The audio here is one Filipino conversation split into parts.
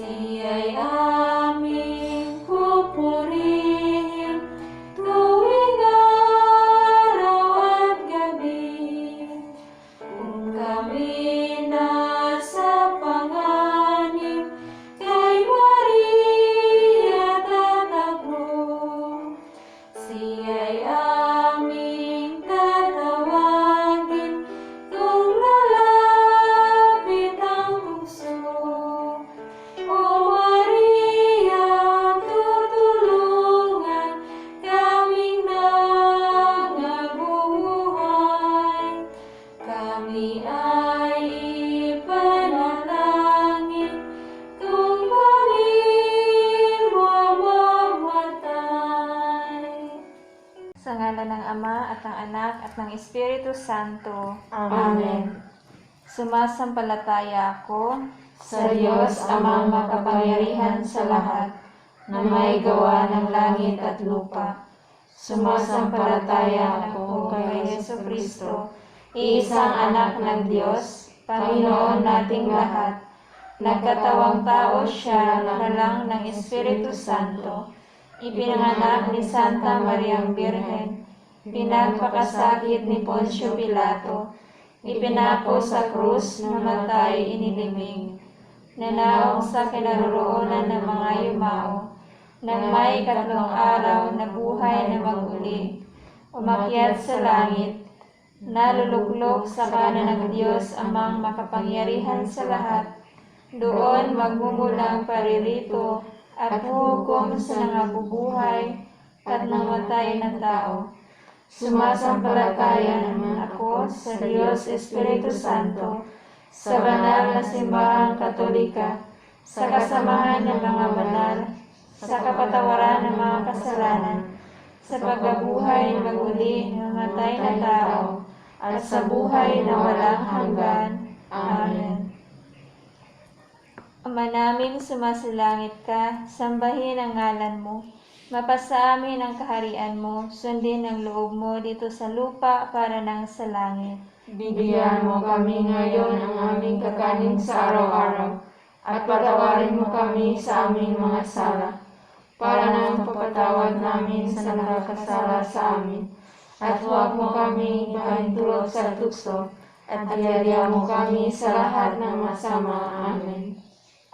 Siya'y aming pupurihin tuwing araw at gabi. Kung kami nasa panganib, kay Maria tatakbo. Siya'y aming tatawagin kung lalapit ang tukso. O Maria, tutulungan kaming nangabubuhay. Kami ay ipanalangin kung kami mamamatay. Sa ngalan ng Ama at ng Anak at ng Espiritu Santo. Amen. Sumasampalataya ako Sa Diyos amang makapangyarihan sa lahat, na may gawa ng langit at lupa. Sumasampalataya ako kay Jesucristo, iisang anak ng Diyos, Panginoon nating lahat. Nagkatawang tao siya na lang ng Espiritu Santo. Ipinanganak ni Santa Mariang Birhen. Pinagpakasakit ni Poncio Pilato. Ipinako sa krus, namatay, inilibing. Nanaong sa kinaroroonan ng mga yumao. Nang may 3 araw na buhay na maguli. Umakyat sa langit. Naluluklok sa kanan ng Diyos amang makapangyarihan sa lahat. Doon magmumulang paririto at hukom sa nangabubuhay at namatay na tao. Sumasampalataya naman ako sa Diyos Espiritu Santo, sa banal na simbahang Katolika, sa kasamahan ng mga banal, sa kapatawaran ng mga kasalanan, sa pagkabuhay na maguli ng namatay na tao, at sa buhay na walang hanggan. Amen. Ama naming sumasalangit ka, sambahin ang ngalan mo. Mapasa amin ang kaharian mo, sundin ang loob mo dito sa lupa para nang sa langit. Bigyan mo kami ngayon ng aming kakanin sa araw-araw, at patawarin mo kami sa aming mga sala, para nang papatawad namin sa nakakasala sa amin. At huwag mo kami ipahintulot sa tukso, at iadya mo kami sa lahat ng masama. Amen.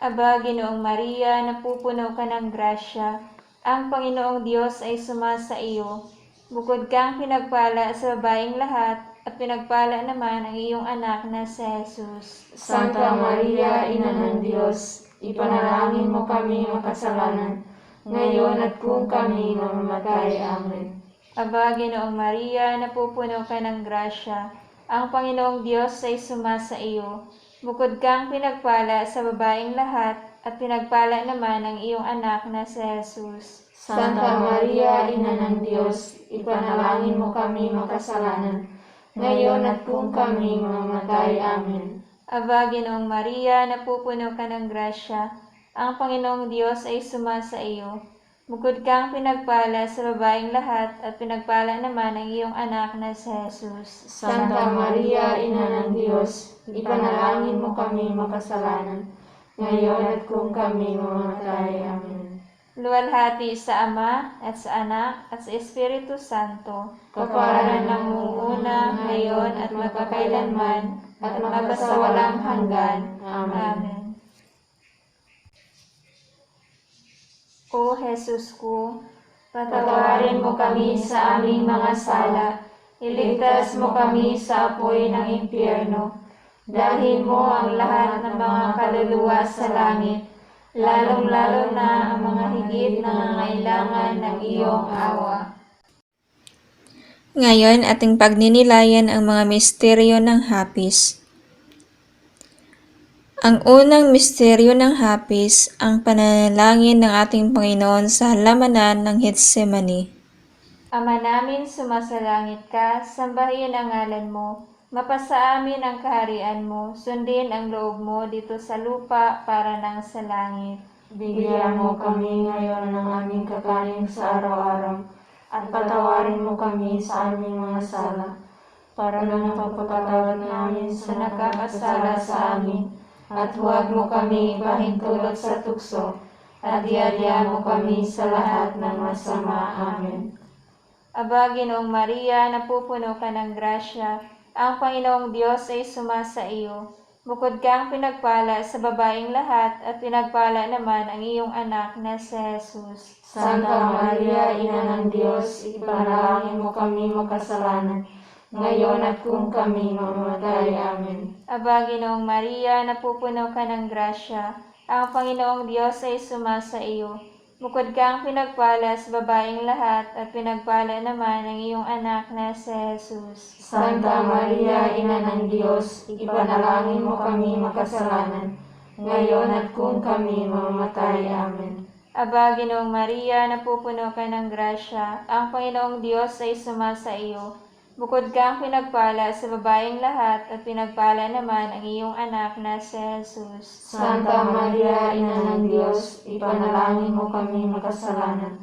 Aba, Ginoong Maria, napupuno ka ng grasya, ang Panginoong Diyos ay sumasa iyo. Bukod kang pinagpala sa babaeng lahat, at pinagpala naman ang iyong anak na si Jesus. Santa Maria, Ina ng Diyos, ipanalangin mo kami makasalanan, ngayon at kung kami mamamatay. Amen. Aba, Ginoong Maria, napupuno ka ng grasya, ang Panginoong Diyos ay sumasa iyo. Bukod kang pinagpala sa babaeng lahat, at pinagpala naman ang iyong anak na si Jesus. Santa Maria, Ina ng Diyos, ipanalangin mo kami makasalanan, ngayon at kung kami mamamatay. Amen. Aba, Ginoong Maria, napupuno ka ng grasya, ang Panginoong Diyos ay sumasa iyo. Bukod kang pinagpala sa babaeng lahat, at pinagpala naman ang iyong anak na si Jesus. Santa Maria, Ina ng Diyos, ipanalangin mo kami makasalanan, ngayon at kung kami mamamatay. Amen. Luwalhati sa Ama, at sa Anak, at sa Espiritu Santo, Kaparanan ng una, ngayon, at magpakailanman, at magpasawalang hanggan. Amen. O Jesus ko, patawarin mo kami sa aming mga sala, iligtas mo kami sa apoy ng impyerno, dalhin mo ang lahat ng mga kaluluwa sa langit, lalong-lalo na ang mga higit nangangailangan ng iyong awa. Ngayon ating pagninilayan ang mga misteryo ng hapis. Ang unang misteryo ng hapis, ang pananalangin ng ating Panginoon sa halamanan ng Getsemani. Ama namin sumasalangit ka, sambahin ang ngalan mo, mapasa amin ang kaharian mo, sundin ang loob mo dito sa lupa para nang sa langit. Bigyan mo kami ngayon ng aming kakanin sa araw-araw, at patawarin mo kami sa aming mga sala, para nang pagpapatawad namin sa nakakasala sa amin, at huwag mo kami pahintulot sa tukso, at iadya mo kami sa lahat ng masama. Amen. Aba, Ginoong Maria, napupuno ka ng grasya, ang Panginoong Diyos ay sumasa iyo. Bukod kang pinagpala sa babaeng lahat, at pinagpala naman ang iyong anak na si Jesus. Santa Maria, Ina ng Diyos, ipanalangin mo kami makasalanan, ngayon at kung kami mamamatay. Amen. Aba, Ginoong Maria, napupuno ka ng grasya, ang Panginoong Diyos ay sumasa iyo. Bukod kang pinagpala sa babaeng lahat, at pinagpala naman ang iyong anak na si Jesus. Santa Maria, Ina ng Diyos, ipanalangin mo kami makasalanan, ngayon at kung kami mamamatay. Amen. Aba, Ginoong Maria, napupuno ka ng grasya, ang Panginoong Diyos ay sumasa iyo. Bukod kang pinagpala sa babaeng lahat, at pinagpala naman ang iyong anak na si Jesus. Santa Maria, Ina ng Diyos, ipanalangin mo kami makasalanan,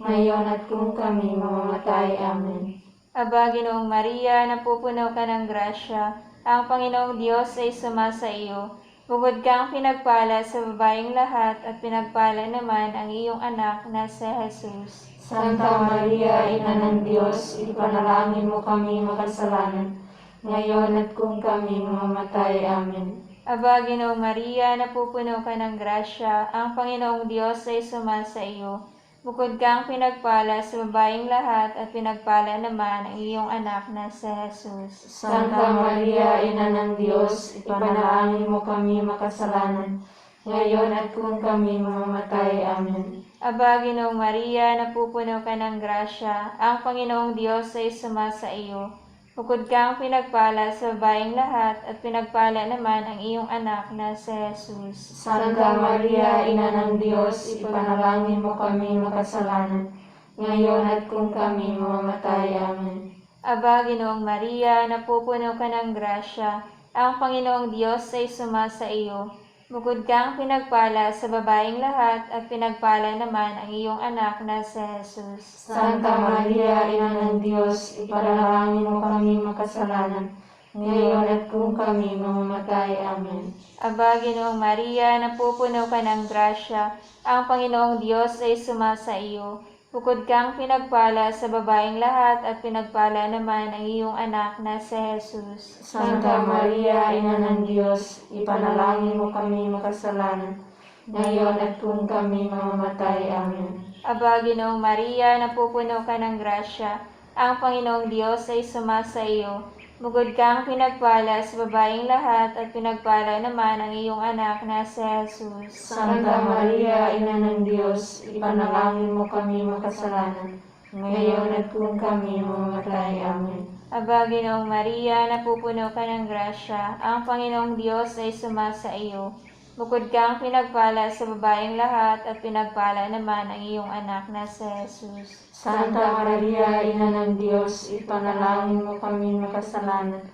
ngayon at kung kami mamamatay. Amen. Aba, Ginoong Maria, napupuno ka ng grasya, ang Panginoong Diyos ay sumasa iyo. Bukod kang pinagpala sa babaeng lahat, at pinagpala naman ang iyong anak na si Jesus. Santa Maria, Ina ng Diyos, ipanalangin mo kami makasalanan, ngayon at kung kami mamamatay. Amen. Aba, Ginoong Maria, napupuno ka ng grasya, ang Panginoong Diyos ay sumasa iyo. Bukod kang pinagpala sa babaeng lahat, at pinagpala naman ang iyong anak na si Jesus. Santa Maria, Ina ng Diyos, ipanalangin mo kami makasalanan, ngayon at kung kami mamamatay. Amen. Aba, Ginoong Maria, napupuno ka ng grasya, ang Panginoong Diyos ay sumasa iyo. Bukod kang pinagpala sa babaeng lahat, at pinagpala naman ang iyong anak na si Jesus. Santa Maria, Ina ng Diyos, ipanalangin mo kami makasalanan, ngayon at kung kami mamamatay. Amen. Aba, Ginoong Maria, napupuno ka ng grasya, ang Panginoong Diyos ay sumasa iyo. Bukod kang pinagpala sa babaeng lahat, at pinagpala naman ang iyong anak na si Jesus. Santa Maria, Ina ng Diyos, ipanalangin mo kami makasalanan, ngayon at kung kami mamamatay. Amen. Aba, Ginoong Maria, napupuno ka ng grasya, ang Panginoong Diyos ay sumasa iyo. Bukod kang pinagpala sa babaeng lahat, at pinagpala naman ang iyong anak na si Jesus. Santa Maria, Ina ng Diyos, ipanalangin mo kami makasalanan, ngayon at kung kami mamamatay. Amen. Aba, Ginoong Maria, napupuno ka ng grasya, ang Panginoong Diyos ay sumasa iyo. Bukod kang pinagpala sa babaeng lahat, at pinagpala naman ang iyong anak na si Jesus. Santa Maria, Ina ng Diyos, ipanalangin mo kami makasalanan, ngayon at kung kami mamamatay. Amen. Aba, Ginoong Maria, napupuno ka ng grasya, ang Panginoong Diyos ay sumasa iyo. Bukod kang pinagpala sa babaeng lahat, at pinagpala naman ang iyong anak na si Jesus. Santa Maria, Ina ng Diyos, ipanalangin mo kami makasalanan,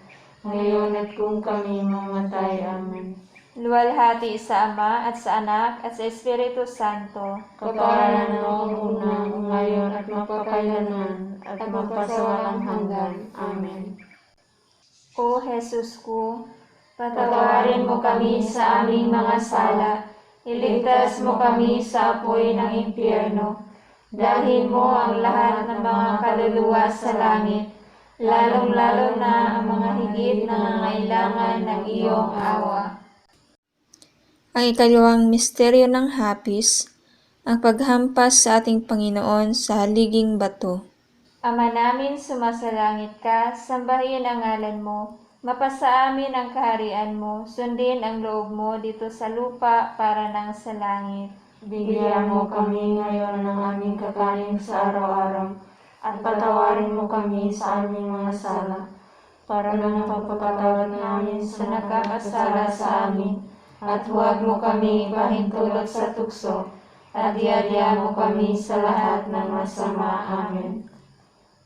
ngayon at kung kami mamamatay. Amen. Luwalhati sa Ama, at sa Anak, at sa Espiritu Santo. Kapara na noong una, ngayon at mapakailanman, at magpasawalang hanggan. Amen. O Jesus ko, patawarin mo kami sa aming mga sala, iligtas mo kami sa apoy ng impyerno, dalhin mo ang lahat ng mga kaluluwa sa langit, lalong-lalo na ang mga higit nangangailangan ng iyong awa. Ang ikalawang misteryo ng hapis, ang paghampas sa ating Panginoon sa haliging bato. Ama namin, sumasalangit ka, sambahin ang ngalan mo, mapasa amin ang kaharian mo, sundin ang loob mo dito sa lupa para nang sa langit. Bigyan mo kami ngayon ng aming kakanin sa araw-araw, at patawarin mo kami sa aming mga sala, para ng pagpapatawad namin sa nakakasala sa amin, at huwag mo kami pahintulot sa tukso, at iadya mo kami sa lahat ng masama. Amen.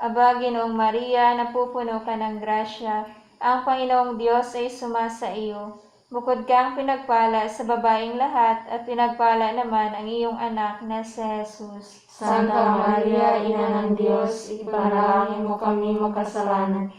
Aba, Ginoong Maria, napupuno ka ng grasya, ang Panginoong Diyos ay sumasa iyo. Bukod kang pinagpala sa babaeng lahat, at pinagpala naman ang iyong anak na si Jesus. Santa Maria, Ina ng Diyos, ipanalangin mo kami makasalanan,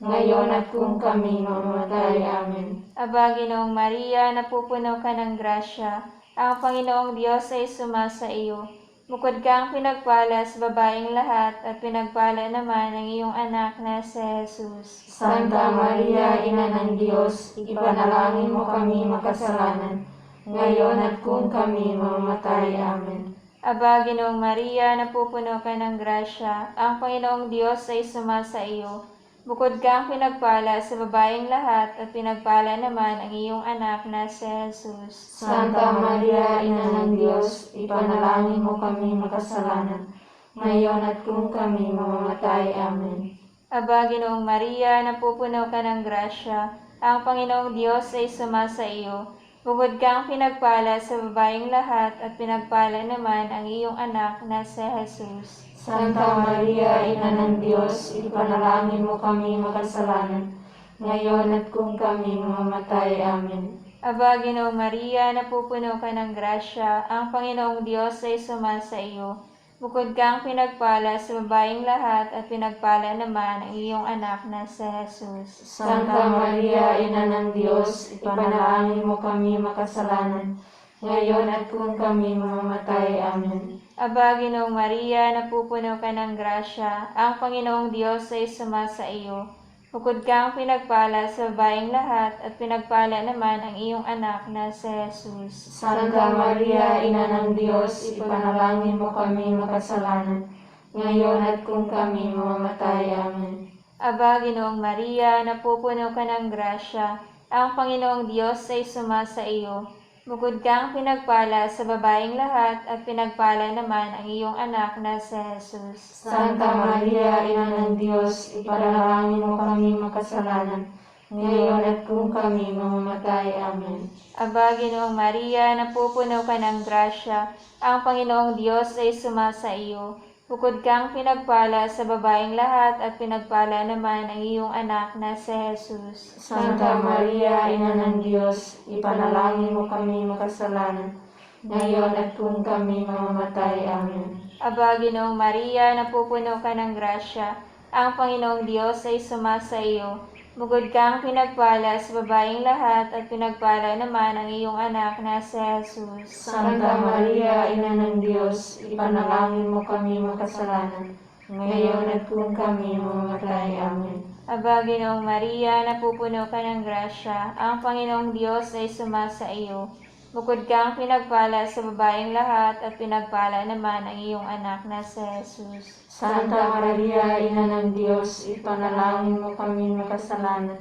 ngayon at kung kami mamamatay. Amen. Aba, Ginoong Maria, napupuno ka ng grasya, ang Panginoong Diyos ay sumasa iyo. Bukod kang pinagpala sa babaeng lahat, at pinagpala naman ang iyong anak na si Jesus. Santa Maria, Ina ng Diyos, ipanalangin mo kami makasalanan, ngayon at kung kami mamamatay. Amen. Aba, Ginoong Maria, napupuno ka ng grasya, ang Panginoong Diyos ay sumasa iyo. Bukod kang pinagpala sa babaeng lahat, at pinagpala naman ang iyong anak na si Jesus. Santa Maria, Ina ng Diyos, ipanalangin mo kami makasalanan, ngayon at kung kami mamamatay. Amen. Aba, Ginoong Maria, napupuno ka ng grasya, ang Panginoong Diyos ay sumasa iyo. Bukod kang pinagpala sa babaeng lahat, at pinagpala naman ang iyong anak na si Jesus. Santa Maria, Ina ng Diyos, ipanalangin mo kami makasalanan, ngayon at kung kami mamamatay. Amen. Aba, Ginoong Maria, napupuno ka ng grasya, ang Panginoong Diyos ay sumasa iyo. Bukod kang pinagpala sa babaeng lahat, at pinagpala naman ang iyong anak na si Jesus. Santa Maria, Ina ng Diyos, ipanalangin mo kami makasalanan, ngayon at kung kami mamamatay. Amen. Aba, Ginoong Maria, napupuno ka ng grasya, ang Panginoong Diyos ay sumasa iyo. Bukod kang pinagpala sa babaeng lahat, at pinagpala naman ang iyong anak na si Jesus. Santa Maria, Ina ng Diyos, ipanalangin mo kami makasalanan, ngayon at kung kami mamamatay. Amen. Aba, Ginoong Maria, napupuno ka ng grasya, ang Panginoong Diyos ay sumasa iyo. Bukod kang pinagpala sa babaeng lahat, at pinagpala naman ang iyong anak na si Jesus. Santa Maria, Ina ng Diyos, ipanalangin mo kami makasalanan, ngayon at kung kami mamamatay. Amen. Aba, Ginoong Maria, napupuno ka ng grasya, ang Panginoong Diyos ay sumasa iyo. Bukod kang pinagpala sa babaeng lahat, at pinagpala naman ang iyong anak na si Jesus. Santa Maria, Ina ng Diyos, ipanalangin mo kami makasalanan, ngayon at kung kami mamamatay. Amen. Aba, Ginoong Maria, napupuno ka ng grasya, ang Panginoong Diyos ay sumasa iyo. Bukod kang pinagpala sa babaeng lahat, at pinagpala naman ang iyong anak na si Jesus. Santa Maria, Ina ng Diyos, ipanalangin mo kami makasalanan, ngayon at kung kami mamamatay. Amen. Aba, Ginoong Maria, napupuno ka ng grasya, ang Panginoong Diyos ay sumasa iyo. Bukod kang pinagpala sa babaeng lahat, at pinagpala naman ang iyong anak na si Jesus. Santa Maria, Ina ng Diyos, ipanalangin mo kami makasalanan,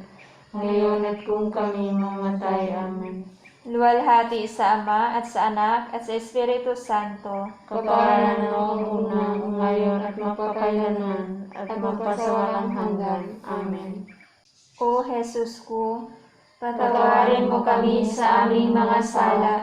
ngayon at kung kami mamamatay. Amen. Luwalhati sa Ama, at sa Anak, at sa Espiritu Santo. Kaparanan noong una, ngayon at mapakailanman, at magpasawalang hanggan. Amen. O Jesus ko, patawarin mo kami sa aming mga sala,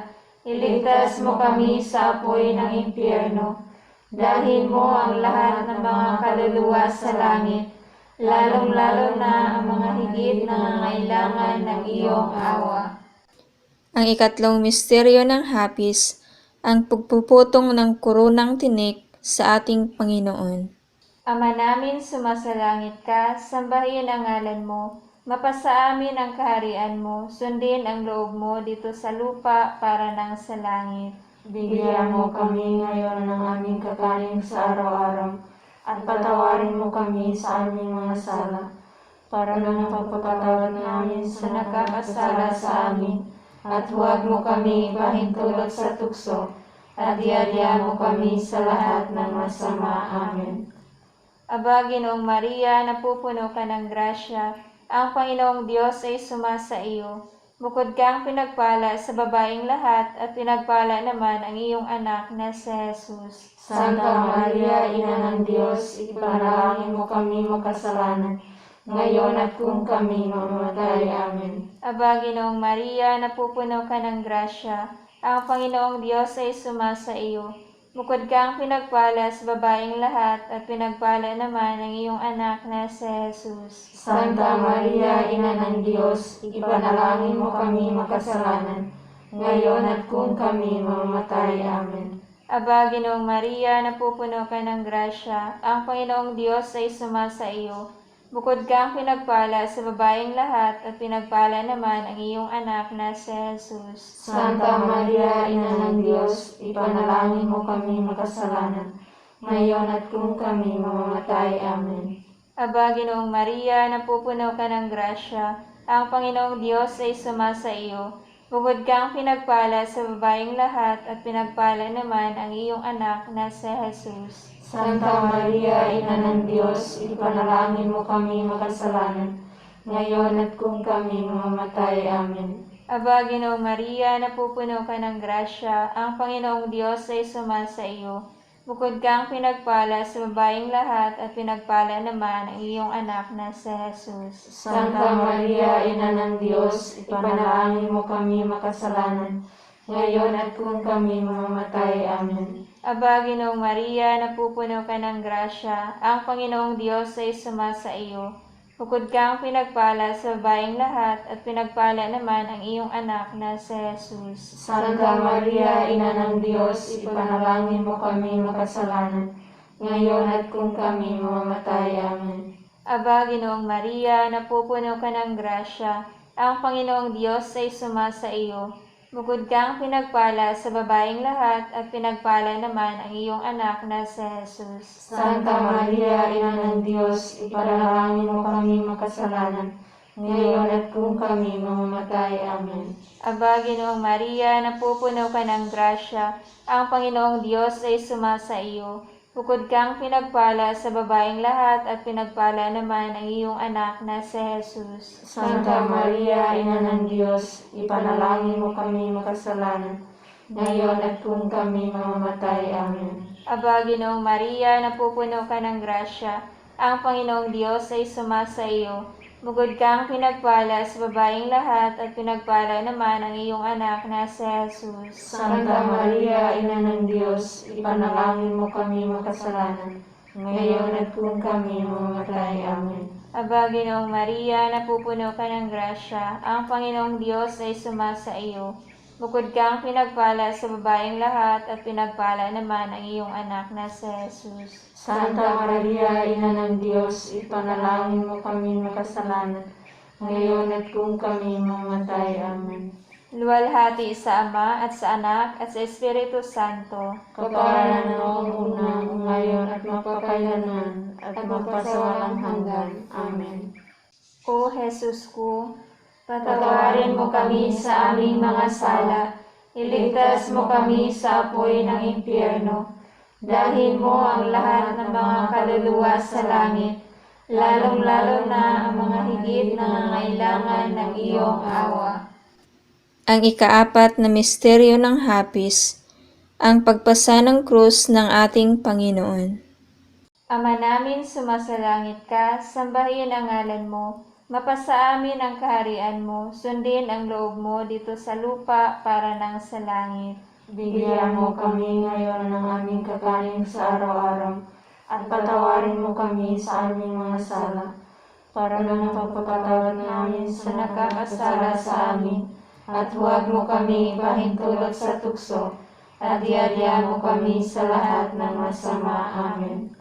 iligtas mo kami sa apoy ng impyerno, dalhin mo ang lahat ng mga kaluluwa sa langit, lalong-lalo na ang mga higit nangangailangan ng iyong awa. Ang ikatlong misteryo ng hapis, ang pagpuputong ng koronang tinik sa ating Panginoon. Ama namin sumasalangit ka, sambahin ang ngalan mo, mapasa amin ang kaharian mo, sundin ang loob mo dito sa lupa para nang sa langit. Bigyan mo kami ngayon ng aming kakanin sa araw-araw, at patawarin mo kami sa aming mga sala, para ng pagpapatawad namin sa nakakasala sa amin, at huwag mo kami pahintulot sa tukso, at diadya mo kami sa lahat ng masama. Amen. Aba, Ginoong Maria, napupuno ka ng grasya, ang Panginoong Diyos ay sumasa iyo. Bukod kang pinagpala sa babaeng lahat, at pinagpala naman ang iyong anak na si Jesus. Santa Maria, Ina ng Diyos, ipanalangin mo kami makasalanan, ngayon at kung kami mamamatay. Amen. Aba, Ginoong Maria, napupuno ka ng grasya, ang Panginoong Diyos ay sumasa iyo. Bukod kang pinagpala sa babaeng lahat, at pinagpala naman ang iyong anak na si Jesus. Santa Maria, Ina ng Diyos, ipanalangin mo kami makasalanan, ngayon at kung kami mamamatay. Amen. Aba, Ginoong Maria, napupuno ka ng grasya, ang Panginoong Diyos ay sumasa iyo. Bukod kang pinagpala sa babaeng lahat at pinagpala naman ang iyong anak na si Jesus. Santa Maria, Ina ng Diyos, ipanalangin mo kami makasalanan, ngayon at kung kami mamamatay. Amen. Aba, Ginoong Maria, napupuno ka ng grasya, ang Panginoong Diyos ay sumasa iyo. Bukod kang pinagpala sa babaeng lahat at pinagpala naman ang iyong anak na si Jesus. Santa Maria, Ina ng Diyos, ipanalangin mo kami makasalanan, ngayon at kung kami mamamatay. Amen. Aba, Ginoong Maria, napupuno ka ng grasya, ang Panginoong Diyos ay sumasa iyo. Bukod kang pinagpala sa babaeng lahat at pinagpala naman ang iyong anak na si Jesus. Santa Maria, Ina ng Diyos, ipanalangin mo kami makasalanan, ngayon at kung kami mamamatay. Amen. Aba, Ginoong Maria, napupuno ka ng grasya, ang Panginoong Diyos ay sumasa iyo. Bukod kang pinagpala sa babaeng lahat at pinagpala naman ang iyong anak na si Jesus. Santa Maria, Ina ng Diyos, ipanalangin mo kami makasalanan, ngayon at kung kami mamamatay. Amen. Aba, Ginoong Maria, napupuno ka ng grasya, ang Panginoong Diyos ay sumasa iyo. Bukod kang pinagpala sa babaeng lahat at pinagpala naman ang iyong anak na si Jesus. Santa Maria, Ina ng Diyos, ipanalangin mo kami makasalanan, ngayon at kung kami mamamatay. Amen. Aba, Ginoong Maria, napupuno ka ng grasya, ang Panginoong Diyos ay sumasa iyo. Bukod kang pinagpala sa babaeng lahat at pinagpala naman ang iyong anak na si Jesus. Santa Maria, Ina ng Diyos, ipanalangin mo kami makasalanan, ngayon at kung kami mamamatay. Amen. Aba, Ginoong Maria, napupuno ka ng grasya, ang Panginoong Diyos ay sumasa iyo. Bukod kang pinagpala sa babaeng lahat at pinagpala naman ang iyong anak na si Jesus. Santa Maria, Ina ng Diyos, ipanalangin mo kami makasalanan, ngayon at kung kami mamamatay. Amen. Aba, Ginoong Maria, napupuno ka ng grasya, ang Panginoong Diyos ay sumasa iyo. Bukod kang pinagpala sa babaeng lahat at pinagpala naman ang iyong anak na si Jesus. Santa Maria, Ina ng Diyos, ipanalangin mo kami makasalanan, ngayon at kung kami mamamatay. Amen. Luwalhati sa Ama at sa Anak at sa Espiritu Santo. Kaparanan noong una, ngayon at mapakailanman, at magpasawalang hanggan. Amen. O Jesus ko, patawarin mo kami sa aming mga sala, iligtas mo kami sa apoy ng impyerno, dalhin mo ang lahat ng mga kaluluwa sa langit, lalong-lalo na ang mga higit nangangailangan ng iyong awa. Ang ikaapat na misteryo ng hapis, ang pagpasa ng krus ng ating Panginoon. Ama namin sumasalangit ka, sambahin ang ngalan mo, mapasa amin ang kaharian mo, sundin ang loob mo dito sa lupa para nang sa langit. Bigyan mo kami ngayon ng aming kakanin sa araw-araw, at patawarin mo kami sa aming mga sala, para ng pagpapatawad namin sa nakakasala sa amin, at huwag mo kami ipahintulot sa tukso, at iadya mo kami sa lahat ng masama. Amen.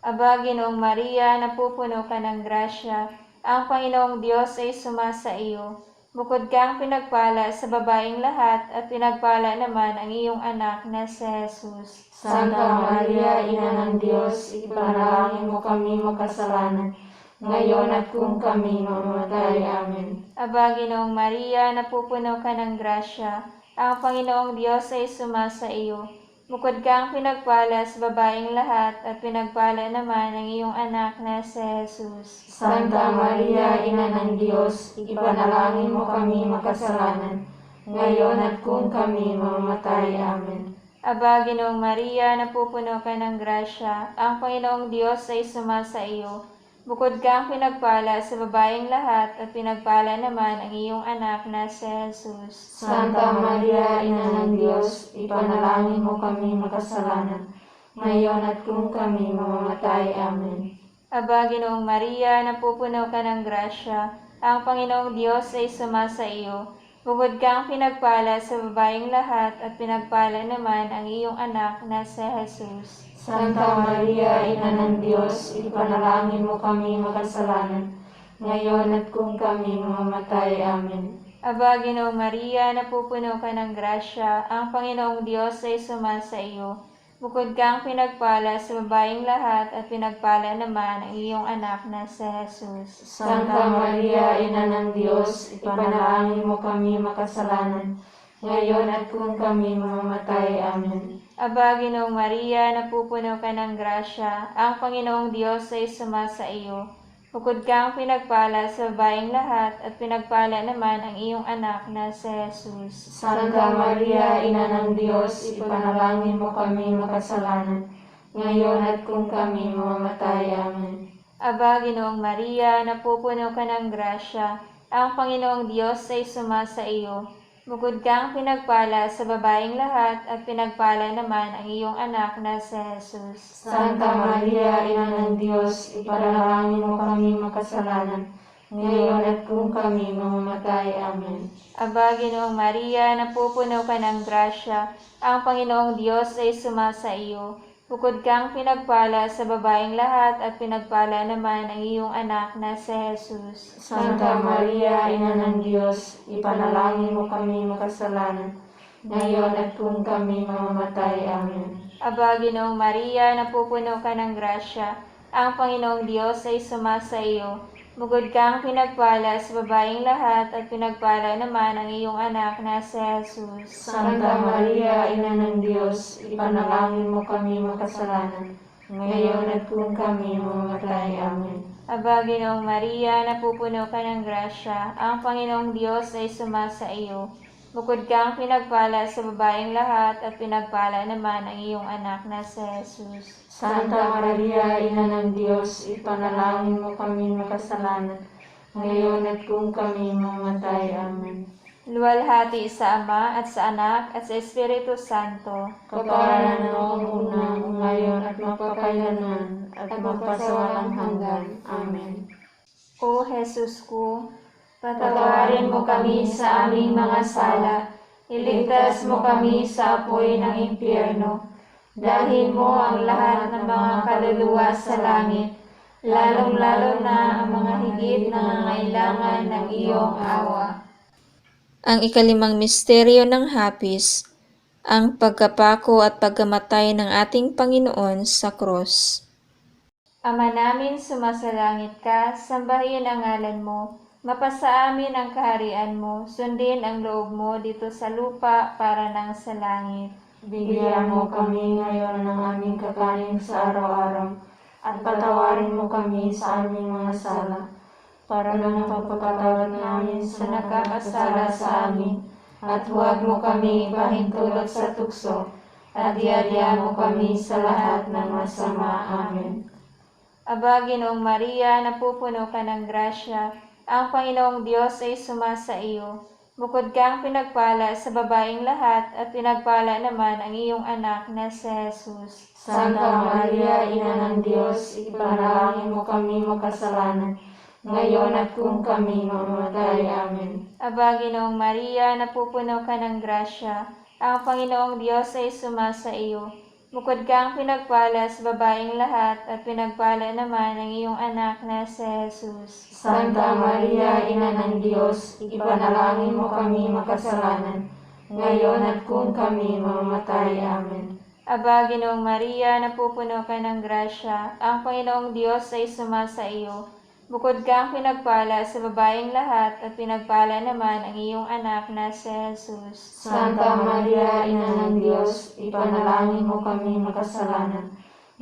Aba, Ginoong Maria, napupuno ka ng grasya, ang Panginoong Diyos ay sumasa iyo. Bukod kang pinagpala sa babaeng lahat at pinagpala naman ang iyong anak na si Jesus. Santa Maria, Ina ng Diyos, ipanalangin mo kami makasalanan, ngayon at kung kami mamamatay. Amen. Aba, Ginoong Maria, napupuno ka ng grasya, ang Panginoong Diyos ay sumasa iyo. Bukod kang pinagpala sa babaeng lahat at pinagpala naman ang iyong anak na si Jesus. Santa Maria, Ina ng Diyos, ipanalangin mo kami makasalanan, ngayon at kung kami mamamatay. Amen. Aba, Ginoong Maria, napupuno ka ng grasya, ang Panginoong Diyos ay sumasa iyo. Bukod kang pinagpala sa babaeng lahat at pinagpala naman ang iyong anak na si Jesus. Santa Maria, Ina ng Diyos, ipanalangin mo kami makasalanan, ngayon at kung kami mamamatay. Amen. Aba, Ginoong Maria, napupuno ka ng grasya, ang Panginoong Diyos ay sumasa iyo. Bukod kang pinagpala sa babaeng lahat at pinagpala naman ang iyong anak na si Jesus. Santa Maria, Ina ng Diyos, ipanalangin mo kami makasalanan, ngayon at kung kami mamamatay. Amen. Aba, Ginoong Maria, napupuno ka ng grasya, ang Panginoong Diyos ay sumasa iyo. Bukod kang pinagpala sa babaeng lahat at pinagpala naman ang iyong anak na si Jesus. Santa Maria, Ina ng Diyos, ipanalangin mo kami makasalanan, ngayon at kung kami mamamatay. Amen. Aba, Ginoong Maria, napupuno ka ng grasya, ang Panginoong Diyos ay sumasa iyo. Bukod kang pinagpala sa babaeng lahat at pinagpala naman ang iyong anak na si Jesus. Santa Maria, Ina ng Diyos, ipanalangin mo kami makasalanan, ngayon at kung kami mamamatay. Amen. Aba, Ginoong Maria, napupuno ka ng grasya, ang Panginoong Diyos ay sumasa iyo. Bukod kang pinagpala sa babaeng lahat at pinagpala naman ang iyong anak na si Jesus. Santa Maria, Ina ng Diyos, ipanalangin mo kami makasalanan, ngayon at kung kami mamamatay. Amen. Aba, Ginoong Maria, napupuno ka ng grasya, ang Panginoong Diyos ay sumasa iyo. Bukod kang pinagpala sa babaeng lahat at pinagpala naman ang iyong anak na si Jesus. Santa Maria, Ina ng Diyos, ipanalangin mo kami makasalanan, ngayon at kung kami mamamatay. Amen. Aba, Ginoong Maria, napupuno ka ng grasya, ang Panginoong Diyos ay sumasa iyo. Bukod kang pinagpala sa babaeng lahat at pinagpala naman ang iyong anak na si Jesus. Santa Maria, Ina ng Diyos, ipanalangin mo kami makasalanan, ngayon at kung kami mamamatay. Amen. Aba, Ginoong Maria, napupuno ka ng grasya, ang Panginoong Diyos ay sumasa iyo. Bukod kang pinagpala sa babaeng lahat at pinagpala naman ang iyong anak na si Jesus. Santa Maria, Ina ng Diyos, ipanalangin mo kami makasalanan, ngayon at kung kami mamamatay. Amen. Luwalhati sa Ama at sa Anak at sa Espiritu Santo. Kaparanan noong una, ngayon at magpakailanman, at magpasawalang hanggan. Amen. O Jesus ko, patawarin mo kami sa aming mga sala, iligtas mo kami sa apoy ng impyerno, dalhin mo ang lahat ng mga kaluluwa sa langit, lalong-lalo na ang mga higit nangangailangan ng iyong awa. Ang ikalimang misteryo ng hapis, ang pagkapako at pagkamatay ng ating Panginoon sa krus. Ama namin, sumasalangit ka, sambahin ang ngalan mo, mapasa amin ang kaharian mo, sundin ang loob mo dito sa lupa para nang sa langit. Bigyan mo kami ngayon ng aming kakanin sa araw-araw, at patawarin mo kami sa aming mga sala, para ng pagpapatawad namin sa nakakasala sa amin, at huwag mo kami ipahintulot sa tukso, at diadya mo kami sa lahat ng masama. Amen. Aba, Ginoong Maria, napupuno ka ng grasya, ang Panginoong Diyos ay sumasa iyo. Bukod kang pinagpala sa babaeng lahat at pinagpala naman ang iyong anak na si Jesus. Santa Maria, Ina ng Diyos, ipanalangin mo kami makasalanan, ngayon at kung kami mamamatay. Amen. Aba, Ginoong Maria, napupuno ka ng grasya, ang Panginoong Diyos ay sumasa iyo. Bukod kang pinagpala sa babaeng lahat at pinagpala naman ang iyong anak na si Jesus. Santa Maria, Ina ng Diyos, ipanalangin mo kami makasalanan, ngayon at kung kami mamamatay. Amen. Aba, Ginoong Maria, napupuno ka ng grasya, ang Panginoong Diyos ay sumasa iyo. Bukod kang pinagpala sa babaeng lahat at pinagpala naman ang iyong anak na si Jesus. Santa Maria, Ina ng Diyos, ipanalangin mo kami makasalanan,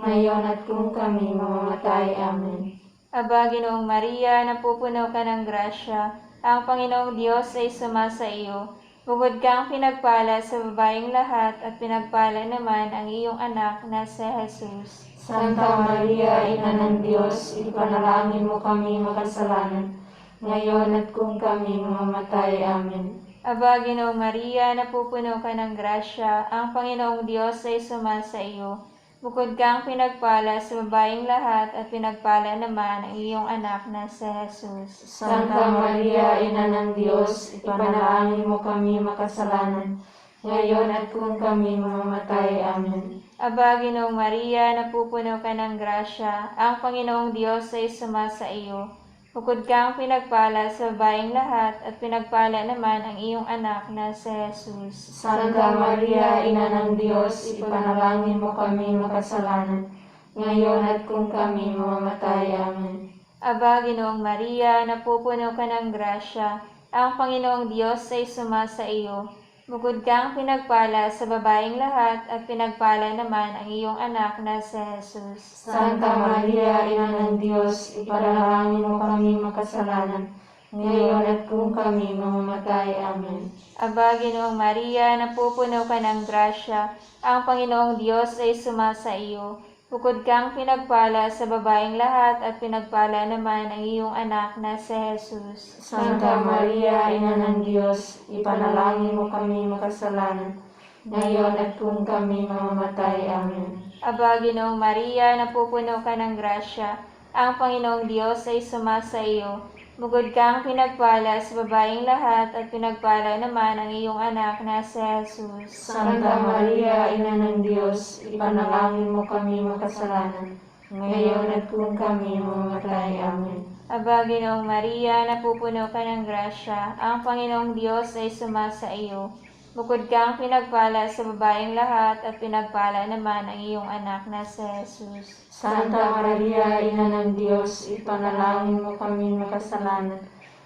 ngayon at kung kami mamamatay. Amen. Aba, Ginoong Maria, napupuno ka ng grasya, ang Panginoong Diyos ay sumasa iyo. Bukod kang pinagpala sa babaeng lahat at pinagpala naman ang iyong anak na si Jesus. Santa Maria, Ina ng Diyos, ipanalangin mo kami makasalanan, ngayon at kung kami mamamatay. Amen. Aba, Ginoong Maria, napupuno ka ng grasya, ang Panginoong Diyos ay sumasa iyo. Bukod kang pinagpala sa babaeng lahat at pinagpala naman ang iyong anak na si Jesus. Santa Maria, Ina ng Diyos, ipanalangin mo kami makasalanan, ngayon at kung kami mamamatay. Amen. Aba, Ginoong Maria, napupuno ka ng grasya, ang Panginoong Diyos ay sumasa iyo. Bukod kang pinagpala sa babaeng lahat at pinagpala naman ang iyong anak na si Jesus. Santa Maria, Ina ng Diyos, ipanalangin mo kami makasalanan, ngayon at kung kami mamamatay. Amen. Aba, Ginoong Maria, napupuno ka ng grasya, ang Panginoong Diyos ay sumasa iyo. Bukod kang pinagpala sa babaeng lahat at pinagpala naman ang iyong anak na si Jesus. Santa Maria, Ina ng Diyos, ipanalangin mo kami makasalanan, ngayon at kung kami mamamatay. Amen. Aba, Ginoong Maria, napupuno ka ng grasya, ang Panginoong Diyos ay sumasa iyo. Bukod kang pinagpala sa babaeng lahat at pinagpala naman ang iyong anak na si Jesus. Santa Maria, Ina ng Diyos, ipanalangin mo kami makasalanan, ngayon at kung kami mamamatay. Amen. Aba, Ginoong Maria, napupuno ka ng grasya, ang Panginoong Diyos ay sumasa iyo. Bukod kang pinagpala sa babaeng lahat at pinagpala naman ang iyong anak na si Jesus. Santa Maria, Ina ng Diyos, ipanalangin mo kami makasalanan, ngayon at kung kami mamamatay. Amen. Aba, Ginoong Maria, napupuno ka ng grasya, ang Panginoong Diyos ay sumasa iyo. Bukod kang pinagpala sa babaeng lahat at pinagpala naman ang iyong anak na si Jesus. Santa Maria, Ina ng Diyos, ipanalangin mo kami makasalanan,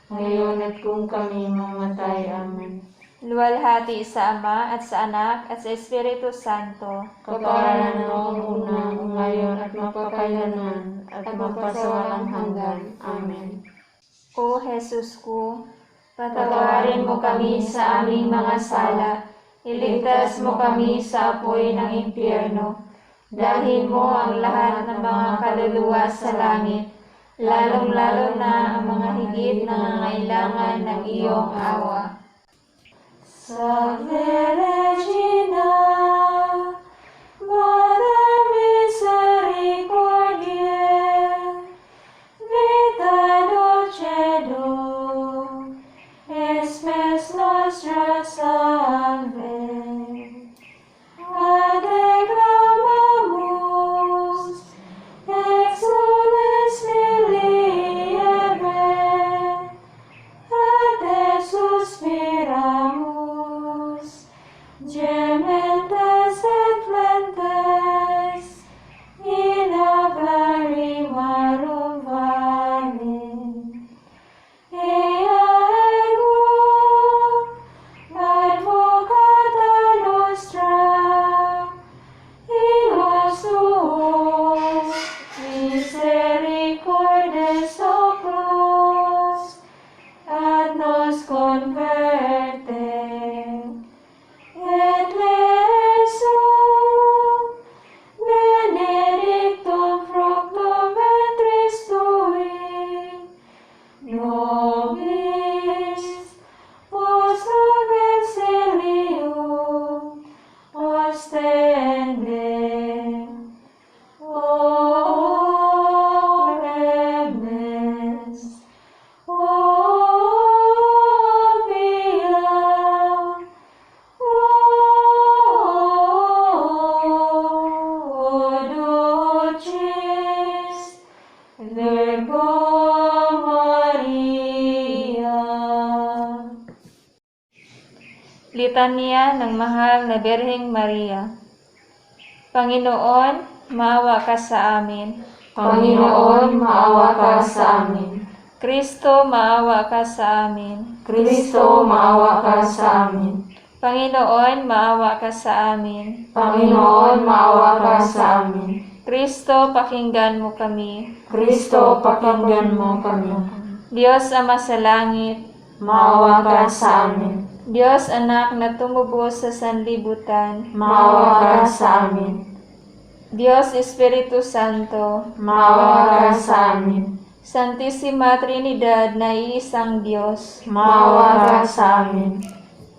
ngayon at kung kami mamamatay. Amen. Luwalhati sa Ama at sa Anak at sa Espiritu Santo. Kaparanan noong una, ngayon at mapakailanman, at magpasawalang hanggan. Amen. O Jesus ko, patawarin mo kami sa aming mga sala, iligtas mo kami sa apoy ng impyerno, dalhin mo ang lahat ng mga kaluluwa sa langit, lalong-lalo na ang mga higit nangangailangan ng iyong awa. Salve Regina, Mater Misericordiae, vita dulcedo, espes nostra salve. Ade clamamus, exules miliebe, ade suspiramus, gementes et flentes, in ac lacrimarum vale. Ea ego, advocata nostra, illos tuos, misericordes oculos, ad nos converte. Et lesum benedictum fructum ventris tui, nobis post hoc exilium ostende. O clemens, O pia, O dulcis Virgo Maria. Litanya ng Mahal na Birheng Maria. Panginoon, maawa ka sa amin. Panginoon, maawa ka sa amin. Kristo, maawa ka sa amin. Kristo, maawa ka sa amin. Panginoon, maawa ka sa amin. Panginoon, maawa ka sa amin. Kristo, pakinggan mo kami. Kristo, pakinggan mo kami. Diyos Ama sa langit, Maawa ka sa amin. Diyos Anak na tumubos sa sanlibutan, Maawa ka sa amin. Diyos Espiritu Santo, Maawa ka sa amin. Santissima Trinidad na iisang Diyos, Maawa ka sa amin.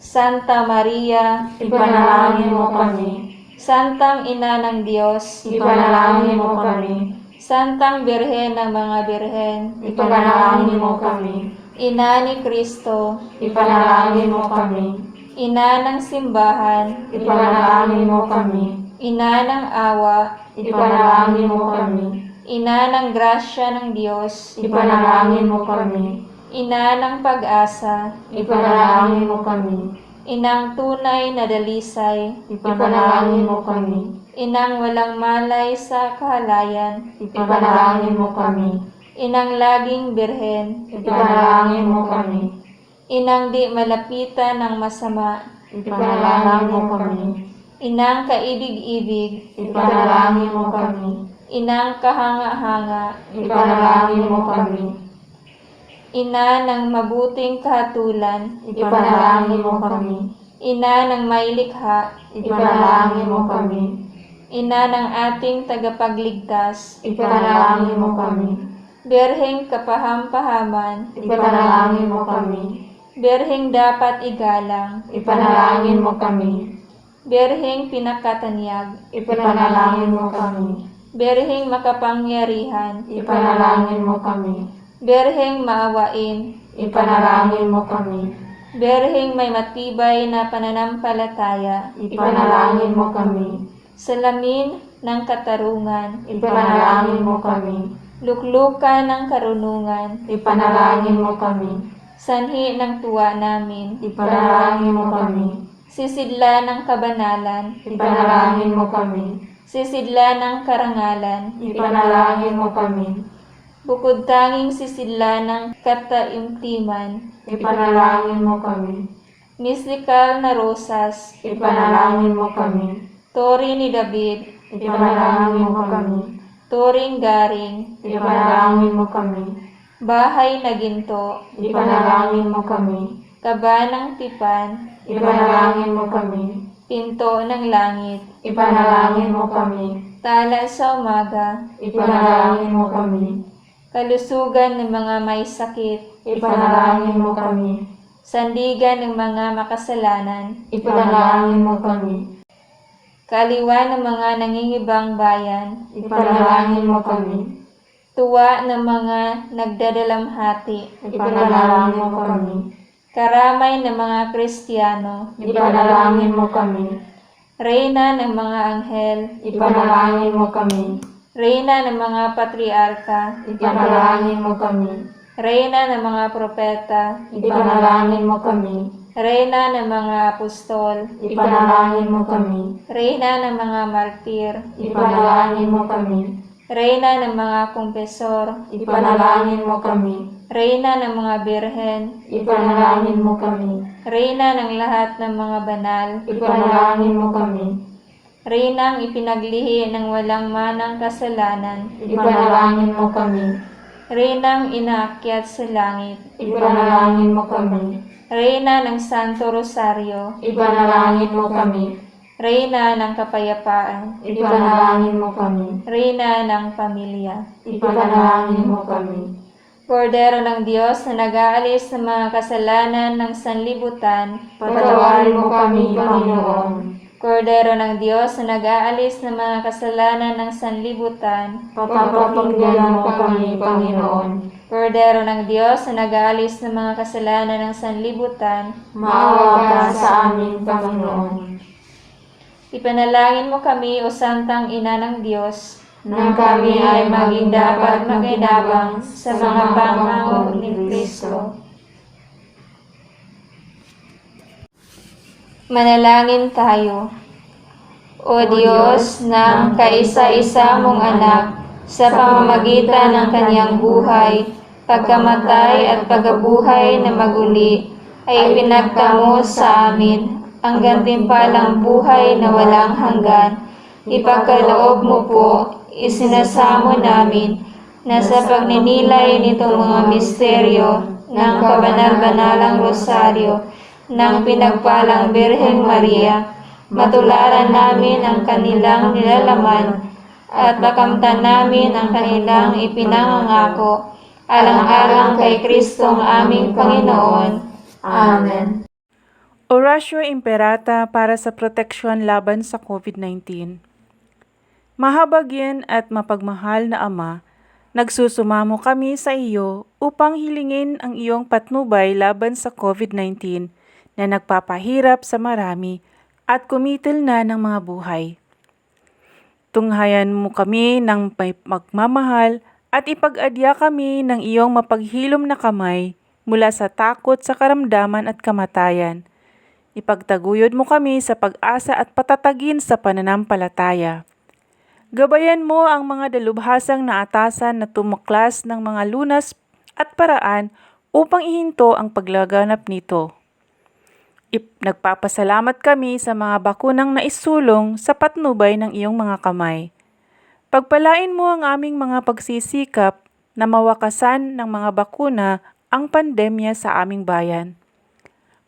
Santa Maria, Ipanalangin mo kami. Santang Ina ng Diyos, ipanalangin mo kami. Santang Birhen ng mga Birhen, Ipanalangin mo kami. Ina ni Kristo, Ipanalangin mo kami. Ina ng simbahan, Ipanalangin mo kami. Ina ng awa, Ipanalangin mo kami. Ina ng grasya ng Diyos, Ipanalangin mo kami. Ina ng pag-asa, Ipanalangin mo kami. Inang tunay na dalisay, Ipanalangin mo kami. Inang walang malay sa kahalayan, Ipanalangin mo kami. Inang laging birhen, Ipanalangin mo kami. Inang di malapitan ng masama, Ipanalangin mo kami. Inang kaibig-ibig, Ipanalangin mo kami. Inang kahanga-hanga, Ipanalangin mo kami. Ina ng mabuting kahatulan, Ipanalangin mo kami. Ina ng may likha, Ipanalangin mo kami. Ina ng ating tagapagligtas, Ipanalangin mo kami. Birheng kapaham-pahaman, Ipanalangin mo kami. Birheng dapat igalang, Ipanalangin mo kami. Birheng pinakatanyag, Ipanalangin mo kami. Birheng makapangyarihan, Ipanalangin mo kami. Birheng maawain, Ipanalangin mo kami. Birheng may matibay na pananampalataya, Ipanalangin mo kami. salamin ng katarungan, Ipanalangin mo kami. luklukan ng karunungan, Ipanalangin mo kami. sanhi ng tuwa namin, Ipanalangin mo kami. sisidla ng kabanalan, Ipanalangin mo kami. sisidla ng karangalan, Ipanalangin mo kami. bukod tanging sisidla ng kataimtiman, Ipanalangin mo kami. mistikal na rosas, Ipanalangin mo kami. tori ni David, Ipanalangin mo kami. toring garing, Ipanalangin mo kami. bahay na ginto, Ipanalangin mo kami. kaba ng tipan, Ipanalangin mo kami. pinto ng langit, Ipanalangin mo kami. tala sa umaga, Ipanalangin mo kami. kalusugan ng mga may sakit, Ipanalangin mo kami. sandigan ng mga makasalanan, Ipanalangin mo kami. kaliwa ng mga nangingibang bayan, Ipanalangin mo kami. tuwa ng mga nagdadalamhati, Ipanalangin mo kami. karamay ng mga Kristiyano, Ipanalangin mo kami. reyna ng mga anghel, Ipanalangin mo kami. reyna ng mga patriarka, Ipanalangin mo kami. reyna ng mga propeta, Ipanalangin mo kami. reyna ng mga apostol, Ipanalangin mo kami. reyna ng mga martir, Ipanalangin mo kami. reyna ng mga kumpesor, Ipanalangin mo kami. reyna ng mga birhen, Ipanalangin mo kami. reyna ng lahat ng mga banal, Ipanalangin mo kami. reynang ipinaglihi ng walang manang kasalanan, Ipanalangin mo kami. reynang inaakyat sa langit, Ipanalangin mo kami. reyna ng Santo Rosario, Ipanalangin mo kami. reyna ng kapayapaan, Ipanalangin mo kami. reyna ng pamilya. Ipanalangin mo kami. Kordero ng Diyos na nag-aalis ng mga kasalanan ng sanlibutan, Patawarin mo kami, Panginoon. Kordero ng Diyos na nag-aalis ng mga kasalanan ng sanlibutan, Papapakinggan mo kami, Panginoon. Kordero ng Diyos na nag-aalis ng mga kasalanan ng sanlibutan, Maawa ka sa amin, Panginoon. ipanalangin mo kami, O Santang Ina ng Diyos, Nang kami ay maging dapat makinabang sa mga pangako ni Kristo. Manalangin tayo. O Diyos, ng kaisa-isa mong anak, sa pamamagitan ng kanyang buhay, pagkamatay at pagkabuhay na maguli, ay pinagtamo sa amin ang gantimpalang buhay na walang hanggan. Ipagkaloob mo po, isinasamo namin na sa pagninilay nitong mga misteryo ng kabanal-banalang rosaryo ng pinagpalang Birheng Maria, matularan namin ang kanilang nilalaman at makamtan namin ang kanilang ipinangangako, alang-alang kay Kristong aming Panginoon. Amen. Oratio Imperata para sa proteksyon laban sa COVID-19. Mahabagyan at mapagmahal na Ama, nagsusumamo kami sa iyo upang hilingin ang iyong patnubay laban sa COVID-19 na nagpapahirap sa marami at kumitil na ng mga buhay. Tunghayan mo kami ng may magmamahal at ipag-adya kami ng iyong mapaghilom na kamay mula sa takot sa karamdaman at kamatayan. Ipagtaguyod mo kami sa pag-asa at patatagin sa pananampalataya. Gabayan mo ang mga dalubhasang naatasan na tumaklas ng mga lunas at paraan upang ihinto ang paglaganap nito. Nagpapasalamat kami sa mga bakunang naisulong sa patnubay ng iyong mga kamay. Pagpalain mo ang aming mga pagsisikap na mawakasan ng mga bakuna ang pandemya sa aming bayan.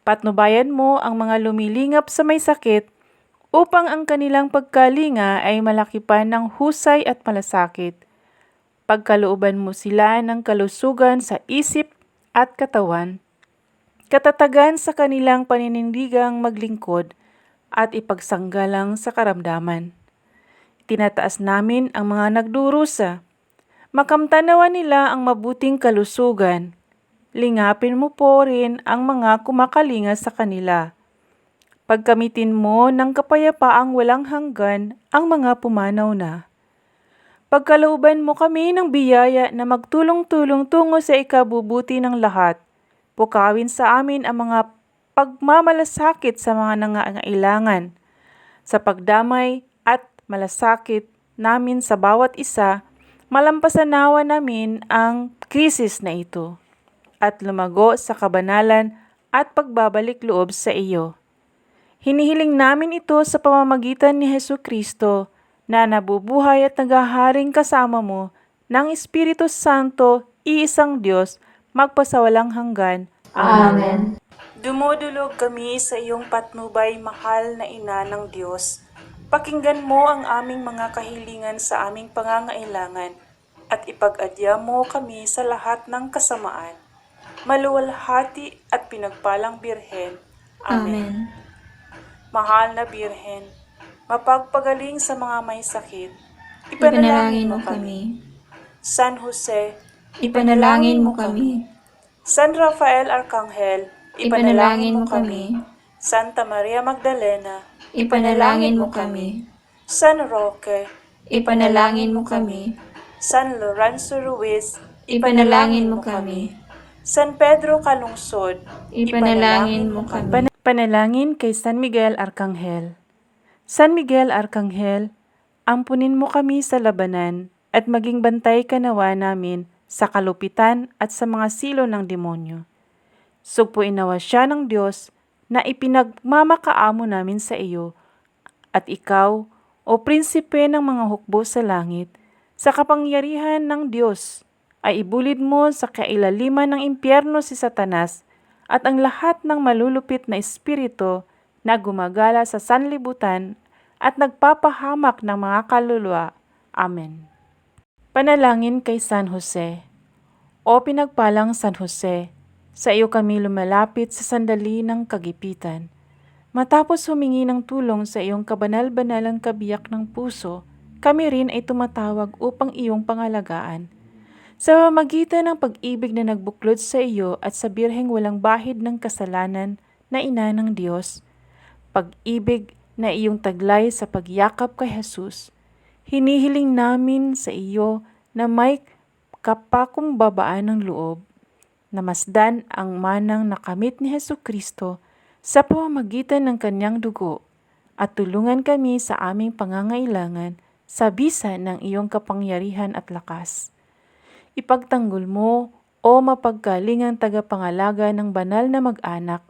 Patnubayan mo ang mga lumilingap sa may sakit upang ang kanilang pagkalinga ay malakipan ng husay at malasakit. Pagkalooban mo sila ng kalusugan sa isip at katawan, katatagan sa kanilang paninindigang maglingkod at ipagsanggalang sa karamdaman. Tinataas namin ang mga nagdurusa. Makamtanawan nila ang mabuting kalusugan. Lingapin mo po rin ang mga kumakalinga sa kanila. Pagkamitin mo ng kapayapaang walang hanggan ang mga pumanaw na. Pagkalooban mo kami ng biyaya na magtulong-tulong tungo sa ikabubuti ng lahat. Pukawin sa amin ang mga pagmamalasakit sa mga nangangailangan. Sa pagdamay at malasakit namin sa bawat isa, malampasan nawa namin ang krisis na ito at lumago sa kabanalan at pagbabalik loob sa iyo. Hinihiling namin ito sa pamamagitan ni Hesukristo na nabubuhay at naghaharing kasama mo ng Espiritu Santo, iisang Diyos, magpasawalang hanggan. Amen. Dumudulog kami sa iyong patnubay, mahal na Ina ng Diyos. Pakinggan mo ang aming mga kahilingan sa aming pangangailangan at ipag-adya mo kami sa lahat ng kasamaan. Maluwalhati at pinagpalang Birhen. Amen. Mahal na Birhen, mapagpagaling sa mga may sakit, Ipanalangin mo kami. San Jose, Ipanalangin mo kami. San Rafael Arcangel, Ipanalangin mo kami. Santa Maria Magdalena, Ipanalangin mo kami. San Roque, Ipanalangin mo kami. San Lorenzo Ruiz, Ipanalangin mo kami. San Pedro Calungsod, Ipanalangin mo kami. Panalangin kay San Miguel Arcangel. San Miguel Arcangel, ampunin mo kami sa labanan at maging bantay ka nawa namin sa kalupitan at sa mga silo ng demonyo. Sugpuin nawa siya ng Diyos na ipinagmamakaamo namin sa iyo at ikaw, o prinsipe ng mga hukbo sa langit, sa kapangyarihan ng Diyos, ay ibulid mo sa kailaliman ng impyerno si Satanas at ang lahat ng malulupit na espiritu na gumagala sa sanlibutan at nagpapahamak ng mga kaluluwa. Amen. Panalangin kay San Jose. O pinagpalang San Jose, sa iyo kami lumalapit sa sandali ng kagipitan. Matapos humingi ng tulong sa iyong kabanal-banalang kabiyak ng puso, kami rin ay tumatawag upang iyong pangalagaan. Sa pamamagitan ng pag-ibig na nagbuklod sa iyo at sa birheng walang bahid ng kasalanan na Ina ng Diyos, pag-ibig na iyong taglay sa pagyakap kay Jesus, hinihiling namin sa iyo na may kapakumbabaan ng loob, na masdan ang manang nakamit ni Hesukristo sa pamamagitan ng kanyang dugo at tulungan kami sa aming pangangailangan sa bisa ng iyong kapangyarihan at lakas. Ipagtanggol mo, o mapagkalingang tagapangalaga ng banal na mag-anak,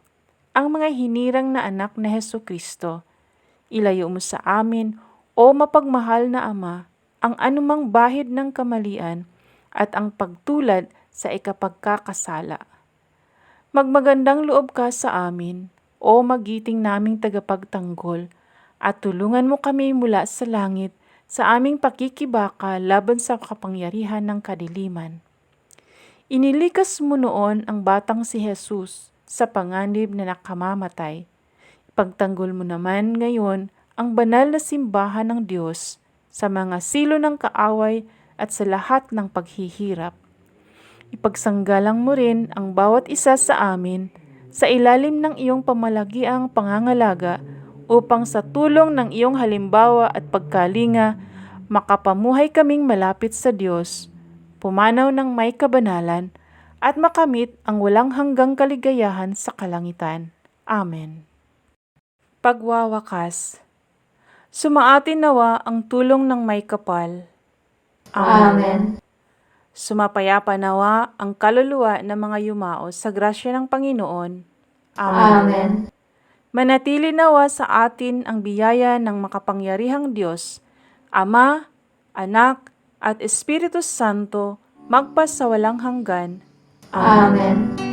ang mga hinirang na anak na Hesukristo. Ilayo mo sa amin, o mapagmahal na Ama, ang anumang bahid ng kamalian at ang pagtulad sa ikapagkakasala. Magmagandang loob ka sa amin, o magiting naming tagapagtanggol, at tulungan mo kami mula sa langit sa aming pakikibaka laban sa kapangyarihan ng kadiliman. Inilikas mo noon ang batang si Jesus sa panganib na nakamamatay. Ipagtanggol mo naman ngayon ang banal na simbahan ng Diyos sa mga silo ng kaaway at sa lahat ng paghihirap. Ipagsanggalang mo rin ang bawat isa sa amin sa ilalim ng iyong pamalagiang pangangalaga upang sa tulong ng iyong halimbawa at pagkalinga, makapamuhay kaming malapit sa Diyos, pumanaw ng may kabanalan, at makamit ang walang hanggang kaligayahan sa kalangitan. Amen. Pagwawakas. Sumaatin nawa ang tulong ng may kapal. Amen. Sumapayapa nawa ang kaluluwa ng mga yumao sa grasya ng Panginoon. Amen. Manatili nawa sa atin ang biyaya ng makapangyarihang Diyos, Ama, Anak, at Espiritu Santo, magpas sa walang hanggan. Amen.